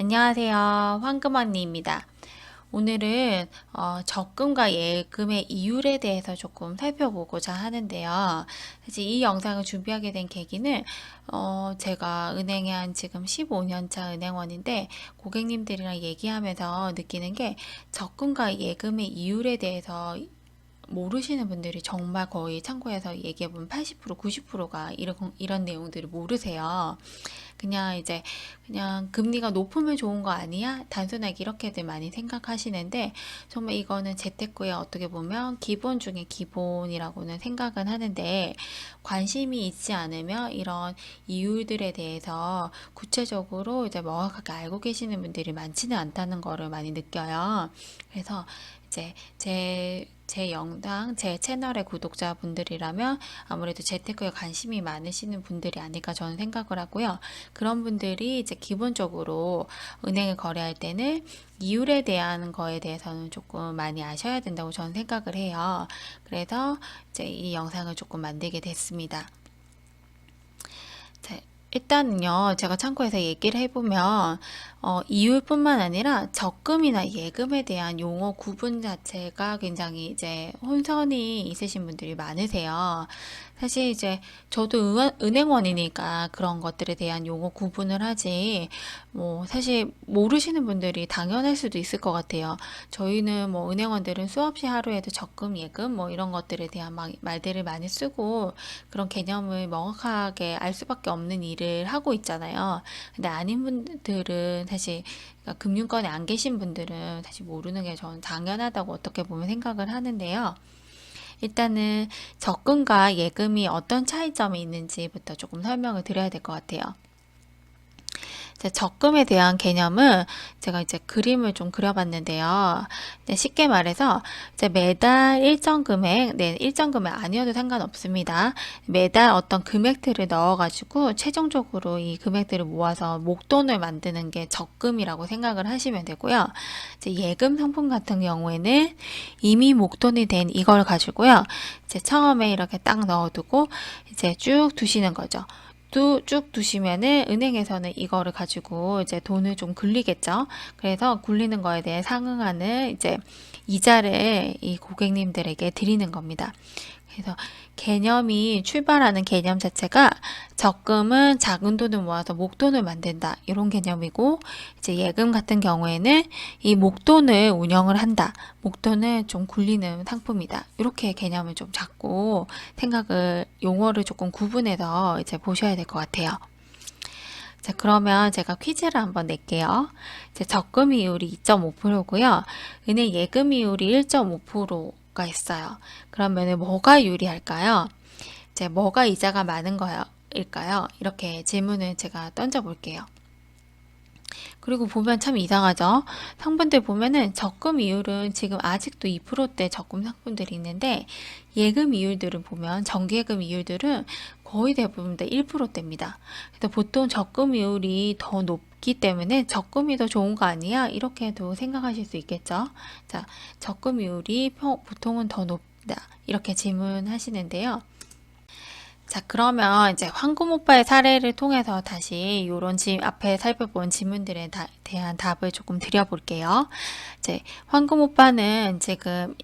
안녕하세요. 황금 언니입니다. 오늘은 적금과 예금의 이율에 대해서 조금 살펴보고자 하는데요. 사실 이 영상을 준비하게 된 계기는 제가 은행에 한 지금 15년 차 은행원인데 고객님들이랑 얘기하면서 느끼는 게 적금과 예금의 이율에 대해서 모르시는 분들이 정말 거의 참고해서 얘기해보면 80%, 90%가 이런 내용들을 모르세요. 그냥 이제 그냥 금리가 높으면 좋은 거 아니야? 단순하게 이렇게들 많이 생각하시는데 정말 이거는 재테크에 어떻게 보면 기본 중에 기본이라고는 생각은 하는데 관심이 있지 않으면 이런 이율들에 대해서 구체적으로 이제 명확하게 알고 계시는 분들이 많지는 않다는 거를 많이 느껴요. 그래서 이제 제 영상, 제 채널의 구독자분들이라면 아무래도 재테크에 관심이 많으시는 분들이 아닐까 저는 생각을 하고요. 그런 분들이 이제 기본적으로 은행을 거래할 때는 이율에 대한 거에 대해서는 조금 많이 아셔야 된다고 저는 생각을 해요. 그래서 이제 이 영상을 조금 만들게 됐습니다. 자, 일단은요, 제가 참고해서 얘기를 해보면, 이율뿐만 아니라 적금이나 예금에 대한 용어 구분 자체가 굉장히 이제 혼선이 있으신 분들이 많으세요. 사실 이제 저도 은행원이니까 그런 것들에 대한 용어 구분을 하지, 뭐, 사실 모르시는 분들이 당연할 수도 있을 것 같아요. 저희는 뭐, 은행원들은 수없이 하루에도 적금, 예금, 뭐, 이런 것들에 대한 말들을 많이 쓰고, 그런 개념을 명확하게 알 수밖에 없는 일을 하고 있잖아요. 근데 아닌 분들은 사실 그러니까 금융권에 안 계신 분들은 사실 모르는 게 저는 당연하다고 어떻게 보면 생각을 하는데요. 일단은 적금과 예금이 어떤 차이점이 있는지부터 조금 설명을 드려야 될 것 같아요. 적금에 대한 개념은 제가 이제 그림을 좀 그려봤는데요. 쉽게 말해서 이제 매달 일정 금액, 네, 일정 금액 아니어도 상관없습니다. 매달 어떤 금액들을 넣어가지고 최종적으로 이 금액들을 모아서 목돈을 만드는 게 적금이라고 생각을 하시면 되고요. 이제 예금 상품 같은 경우에는 이미 목돈이 된 이걸 가지고요. 이제 처음에 이렇게 딱 넣어두고 이제 쭉 두시는 거죠. 쭉 두시면은 은행에서는 이거를 가지고 이제 돈을 좀 굴리겠죠. 그래서 굴리는 거에 대해 상응하는 이제 이자를 이 고객님들에게 드리는 겁니다. 그래서 개념이 출발하는 개념 자체가 적금은 작은 돈을 모아서 목돈을 만든다. 이런 개념이고 이제 예금 같은 경우에는 이 목돈을 운영을 한다. 목돈을 좀 굴리는 상품이다. 이렇게 개념을 좀 잡고 생각을 용어를 조금 구분해서 이제 보셔야 될 것 같아요. 자, 그러면 제가 퀴즈를 한번 낼게요. 이제 적금 이율이 2.5%고요. 은행 예금 이율이 1.5%가 있어요. 그러면 뭐가 유리할까요? 이제 뭐가 이자가 많은 거일까요? 이렇게 질문을 제가 던져볼게요. 그리고 보면 참 이상하죠? 상품들 보면은 적금 이율은 지금 아직도 2%대 적금 상품들이 있는데 예금 이율들을 보면 정기예금 이율들은 거의 대부분 다 1%대입니다. 그래서 보통 적금 이율이 더 높기 때문에 적금이 더 좋은 거 아니야? 이렇게도 생각하실 수 있겠죠? 자, 적금 이율이 보통은 더 높다. 이렇게 질문하시는데요. 자, 그러면 이제 황금 오빠의 사례를 통해서 다시 요런 앞에 살펴본 질문들에 대한 답을 조금 드려볼게요. 이제 황금 오빠는 지금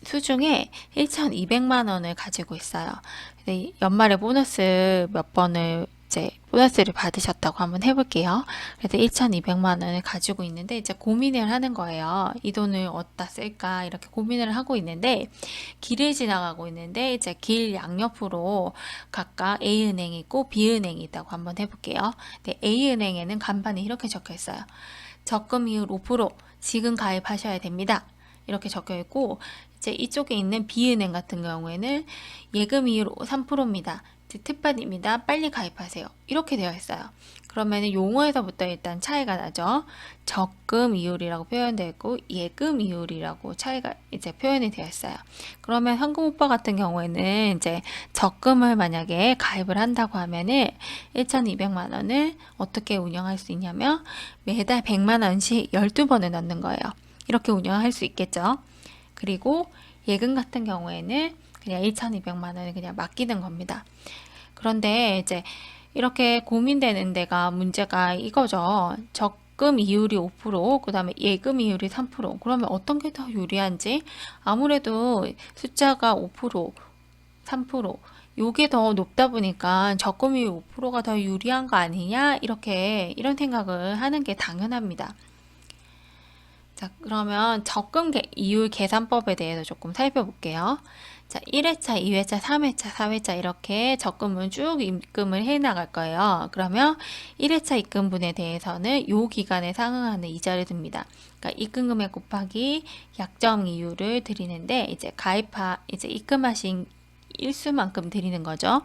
수중에 1,200만 원을 가지고 있어요. 근데 연말에 보너스 몇 번을 이제 보너스를 받으셨다고 한번 해볼게요. 그래서 1,200만 원을 가지고 있는데 이제 고민을 하는 거예요. 이 돈을 어디다 쓸까 이렇게 고민을 하고 있는데 길을 지나가고 있는데 이제 길 양옆으로 각각 A은행이 있고 B은행이 있다고 한번 해볼게요. 네, A은행에는 간판이 이렇게 적혀 있어요. 적금 이율 5% 지금 가입하셔야 됩니다. 이렇게 적혀 있고 이제 이쪽에 있는 B은행 같은 경우에는 예금 이율 3%입니다. 특판입니다. 빨리 가입하세요. 이렇게 되어 있어요. 그러면 용어에서부터 일단 차이가 나죠. 적금 이율이라고 표현되어 있고 예금 이율이라고 차이가 이제 표현이 되어 있어요. 그러면 현금 오빠 같은 경우에는 이제 적금을 만약에 가입을 한다고 하면은 1,200만 원을 어떻게 운영할 수 있냐면 매달 100만 원씩 12번을 넣는 거예요. 이렇게 운영할 수 있겠죠. 그리고 예금 같은 경우에는 그냥 1,200만 원을 그냥 맡기는 겁니다. 그런데 이제 이렇게 고민되는 데가 문제가 이거죠. 적금 이율이 5%, 그 다음에 예금 이율이 3%. 그러면 어떤 게 더 유리한지? 아무래도 숫자가 5%, 3%, 요게 더 높다 보니까 적금 이율 5%가 더 유리한 거 아니냐? 이런 생각을 하는 게 당연합니다. 자, 그러면 이율 계산법에 대해서 조금 살펴볼게요. 자, 1회차, 2회차, 3회차, 4회차 이렇게 적금을 쭉 입금을 해 나갈 거예요. 그러면 1회차 입금분에 대해서는 요 기간에 상응하는 이자를 듭니다. 그러니까 입금 금액 곱하기 약정 이율을 드리는데 이제 입금하신 일수만큼 드리는 거죠.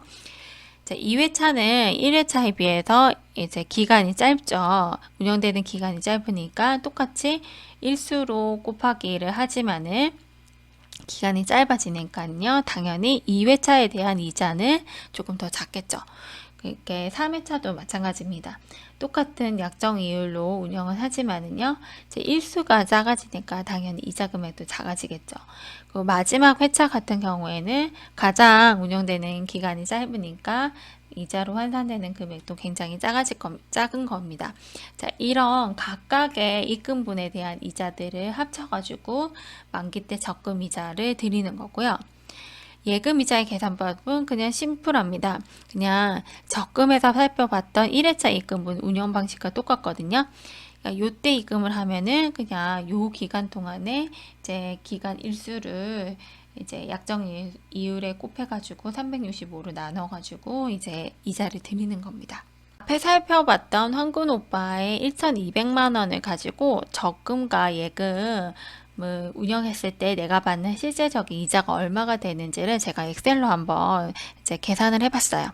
자, 2회차는 1회차에 비해서 이제 기간이 짧죠. 운영되는 기간이 짧으니까 똑같이 일수로 곱하기를 하지만은 기간이 짧아지니까요. 당연히 2회차에 대한 이자는 조금 더 작겠죠. 그렇게 3회차도 마찬가지입니다. 똑같은 약정 이율로 운영을 하지만은요, 이제 일수가 작아지니까 당연히 이자 금액도 작아지겠죠. 그리고 마지막 회차 같은 경우에는 가장 운영되는 기간이 짧으니까 이자로 환산되는 금액도 굉장히 작은 겁니다. 자, 이런 각각의 입금분에 대한 이자들을 합쳐가지고 만기 때 적금 이자를 드리는 거고요. 예금 이자의 계산법은 그냥 심플합니다. 그냥 적금에서 살펴봤던 1회차 입금분 운영 방식과 똑같거든요. 그러니까 요때 입금을 하면은 그냥 요 기간 동안에 이제 기간 일수를 이제 약정 이율에 곱해가지고 365로 나눠가지고 이제 이자를 드리는 겁니다. 앞에 살펴봤던 황군 오빠의 1,200만 원을 가지고 적금과 예금을 운영했을 때 내가 받는 실제적인 이자가 얼마가 되는지를 제가 엑셀로 한번 이제 계산을 해봤어요.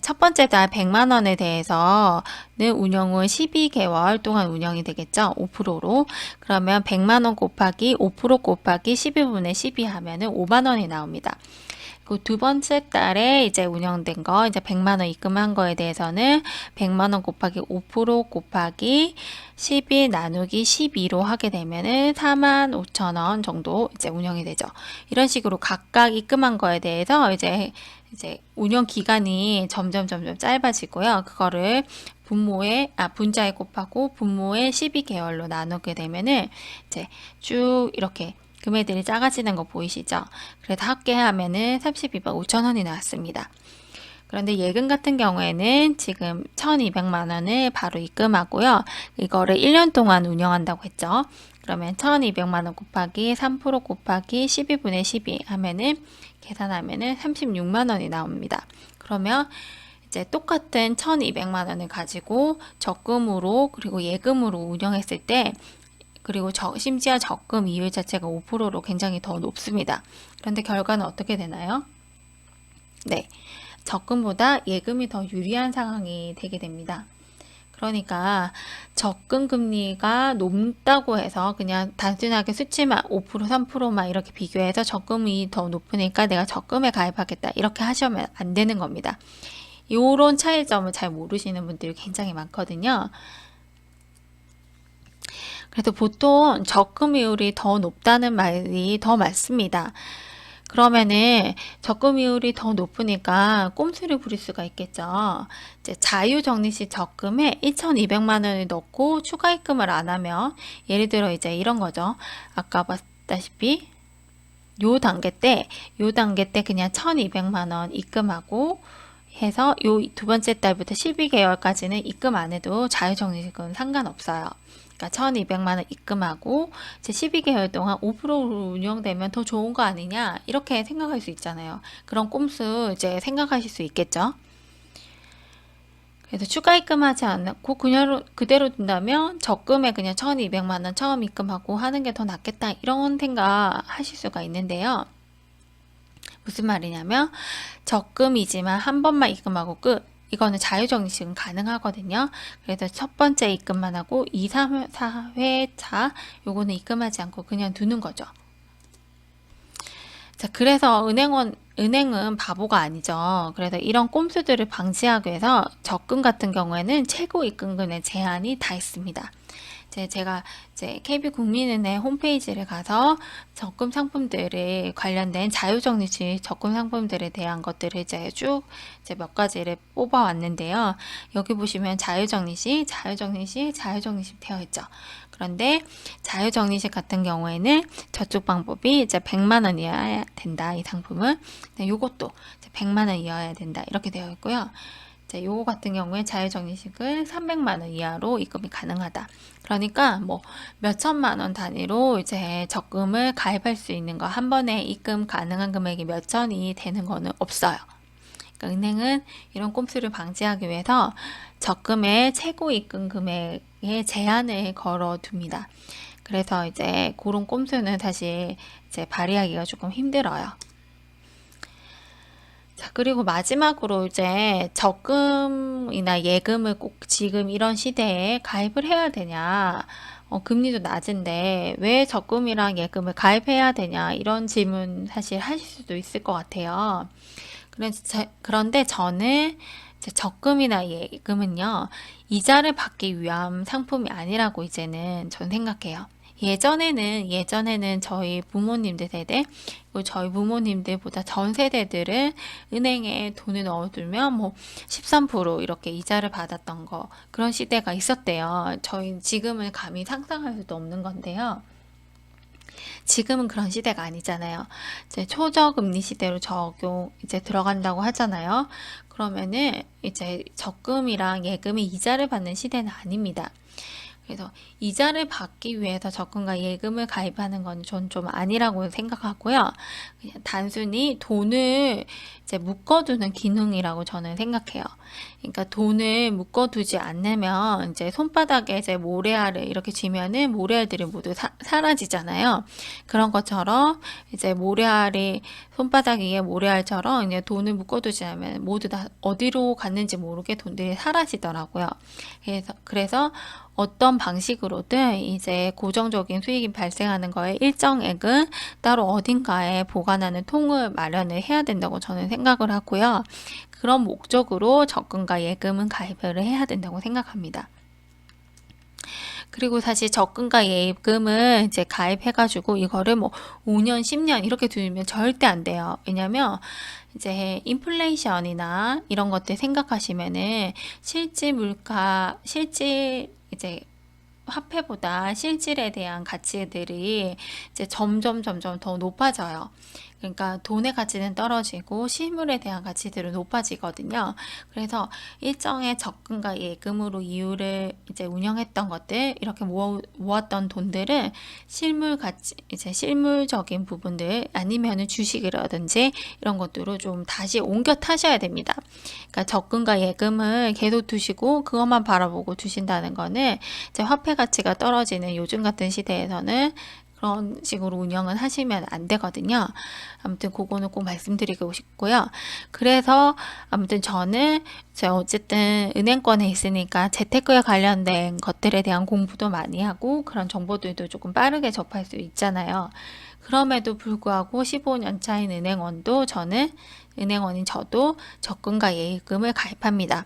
첫 번째 달 100만 원에 대해서는 운영 후 12개월 동안 운영이 되겠죠. 5%로. 그러면 100만 원 곱하기 5% 곱하기 12분의 12 하면은 5만 원이 나옵니다. 두 번째 달에 이제 운영된 거, 이제 100만 원 입금한 거에 대해서는 100만 원 곱하기 5% 곱하기 12 나누기 12로 하게 되면은 4만 5천 원 정도 이제 운영이 되죠. 이런 식으로 각각 입금한 거에 대해서 이제 운영 기간이 점점 짧아지고요. 그거를 분자에 곱하고 분모의 12개월로 나누게 되면은 이제 쭉 이렇게 금액들이 작아지는 거 보이시죠? 그래서 합계하면은 32만 5천 원이 나왔습니다. 그런데 예금 같은 경우에는 지금 1,200만 원을 바로 입금하고요. 이거를 1년 동안 운영한다고 했죠. 그러면 1,200만 원 곱하기 3% 곱하기 12분의 12 하면은 계산하면은 36만 원이 나옵니다. 그러면 이제 똑같은 1,200만 원을 가지고 적금으로 그리고 예금으로 운영했을 때 그리고 심지어 적금 이율 자체가 5%로 굉장히 더 높습니다. 그런데 결과는 어떻게 되나요? 네, 적금보다 예금이 더 유리한 상황이 되게 됩니다. 그러니까 적금 금리가 높다고 해서 그냥 단순하게 수치만 5%, 3%만 이렇게 비교해서 적금이 더 높으니까 내가 적금에 가입하겠다 이렇게 하시면 안 되는 겁니다. 이런 차이점을 잘 모르시는 분들이 굉장히 많거든요. 그래서 보통 적금 이율이 더 높다는 말이 더 많습니다. 그러면은 적금 이율이 더 높으니까 꼼수를 부릴 수가 있겠죠. 이제 자유적립식 적금에 1,200만 원을 넣고 추가 입금을 안 하면 예를 들어 이제 이런 거죠. 아까 봤다시피 요 단계 때 그냥 1,200만 원 입금하고 해서 요 두 번째 달부터 12개월까지는 입금 안 해도 자유적립식은 상관없어요. 그러니까 1,200만 원 입금하고 이제 12개월 동안 5%로 운영되면 더 좋은 거 아니냐 이렇게 생각할 수 있잖아요. 그런 꼼수 이제 생각하실 수 있겠죠. 그래서 추가 입금하지 않고 그대로 둔다면 적금에 그냥 1,200만 원 처음 입금하고 하는 게 더 낫겠다 이런 생각 하실 수가 있는데요. 무슨 말이냐면 적금이지만 한 번만 입금하고 끝. 이거는 자유적립식은 가능하거든요. 그래서 첫 번째 입금만 하고 2, 3, 4회차 요거는 입금하지 않고 그냥 두는 거죠. 자, 그래서 은행은 바보가 아니죠. 그래서 이런 꼼수들을 방지하기 위해서 적금 같은 경우에는 최고 입금금의 제한이 다 있습니다. 제가 KB국민은행 홈페이지를 가서 적금 상품들을 관련된 자유적립식 적금 상품들에 대한 것들을 쭉 몇 가지를 뽑아 왔는데요. 여기 보시면 자유적립식 되어 있죠. 그런데 자유적립식 같은 경우에는 저축 방법이 100만 원이어야 된다. 이 상품은. 요것도 100만 원 이어야 된다. 이렇게 되어 있고요. 요거 같은 경우에 자유적립식은 300만 원 이하로 입금이 가능하다. 그러니까 뭐 몇천만 원 단위로 이제 적금을 가입할 수 있는 거, 한 번에 입금 가능한 금액이 몇천이 되는 거는 없어요. 그러니까 은행은 이런 꼼수를 방지하기 위해서 적금의 최고 입금 금액에 제한을 걸어 둡니다. 그래서 이제 그런 꼼수는 사실 이제 발휘하기가 조금 힘들어요. 자, 그리고 마지막으로 이제 적금이나 예금을 꼭 지금 이런 시대에 가입을 해야 되냐? 금리도 낮은데 왜 적금이랑 예금을 가입해야 되냐? 이런 질문 사실 하실 수도 있을 것 같아요. 그런데 저는 이제 적금이나 예금은요, 이자를 받기 위한 상품이 아니라고 이제는 전 생각해요. 예전에는 저희 부모님들 세대, 그리고 저희 부모님들보다 전 세대들은 은행에 돈을 넣어두면 뭐 13% 이렇게 이자를 받았던 거, 그런 시대가 있었대요. 저희 지금은 감히 상상할 수도 없는 건데요. 지금은 그런 시대가 아니잖아요. 이제 초저금리 시대로 이제 들어간다고 하잖아요. 그러면은 이제 적금이랑 예금이 이자를 받는 시대는 아닙니다. 그래서 이자를 받기 위해서 적금과 예금을 가입하는 건 전 좀 아니라고 생각하고요. 그냥 단순히 돈을 이제 묶어두는 기능이라고 저는 생각해요. 그러니까 돈을 묶어두지 않으면 이제 손바닥에 이제 모래알을 이렇게 쥐면은 모래알들이 모두 사라지잖아요. 그런 것처럼 이제 모래알이 손바닥 위에 모래알처럼 이제 돈을 묶어두지 않으면 모두 다 어디로 갔는지 모르게 돈들이 사라지더라고요. 그래서 어떤 방식으로든 이제 고정적인 수익이 발생하는 거에 일정액은 따로 어딘가에 보관하는 통을 마련을 해야 된다고 저는 생각을 하고요. 그런 목적으로 적금과 예금은 가입을 해야 된다고 생각합니다. 그리고 사실 적금과 예금을 이제 가입해가지고 이거를 뭐 5년, 10년 이렇게 두면 절대 안 돼요. 왜냐면 이제 인플레이션이나 이런 것들 생각하시면은 실질 이제 화폐보다 실질에 대한 가치들이 이제 점점 더 높아져요. 그러니까 돈의 가치는 떨어지고 실물에 대한 가치들은 높아지거든요. 그래서 일정의 적금과 예금으로 이유를 이제 운영했던 것들, 이렇게 모았던 돈들은 실물 가치, 이제 실물적인 부분들 아니면은 주식이라든지 이런 것들로 좀 다시 옮겨 타셔야 됩니다. 그러니까 적금과 예금을 계속 두시고 그것만 바라보고 두신다는 거는 이제 화폐 가치가 떨어지는 요즘 같은 시대에서는 그런 식으로 운영을 하시면 안 되거든요. 아무튼 그거는 꼭 말씀드리고 싶고요. 그래서 아무튼 저는 어쨌든 은행권에 있으니까 재테크에 관련된 것들에 대한 공부도 많이 하고 그런 정보들도 조금 빠르게 접할 수 있잖아요. 그럼에도 불구하고 15년 차인 은행원인 저도 적금과 예금을 가입합니다.